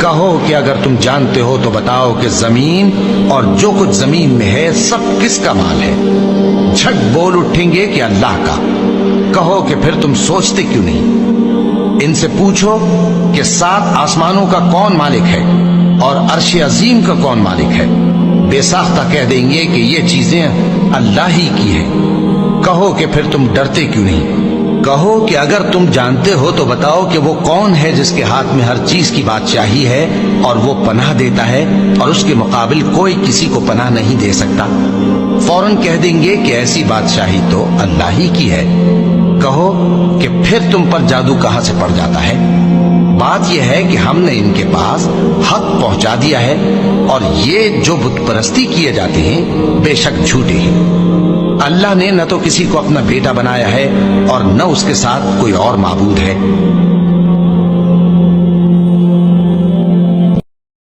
کہو کہ اگر تم جانتے ہو تو بتاؤ کہ زمین اور جو کچھ زمین میں ہے سب کس کا مال ہے؟ جھٹ بول اٹھیں گے کہ اللہ کا۔ کہو کہ پھر تم سوچتے کیوں نہیں؟ ان سے پوچھو کہ 7 آسمانوں کا کون مالک ہے اور عرش عظیم کا کون مالک ہے؟ بے ساختہ کہہ دیں گے کہ یہ چیزیں اللہ ہی کی ہیں۔ کہو کہ پھر تم ڈرتے کیوں نہیں؟ کہو کہ اگر تم جانتے ہو تو بتاؤ کہ وہ کون ہے جس کے ہاتھ میں ہر چیز کی بادشاہی ہے اور وہ پناہ دیتا ہے اور اس کے مقابل کوئی کسی کو پناہ نہیں دے سکتا؟ فوراً کہہ دیں گے کہ ایسی بادشاہی تو اللہ ہی کی ہے۔ کہو کہ پھر تم پر جادو کہاں سے پڑ جاتا ہے؟ بات یہ ہے کہ ہم نے ان کے پاس حق پہنچا دیا ہے اور یہ جو بت پرستی کیے جاتے ہیں بے شک جھوٹے ہیں۔ اللہ نے نہ تو کسی کو اپنا بیٹا بنایا ہے اور نہ اس کے ساتھ کوئی اور معبود ہے۔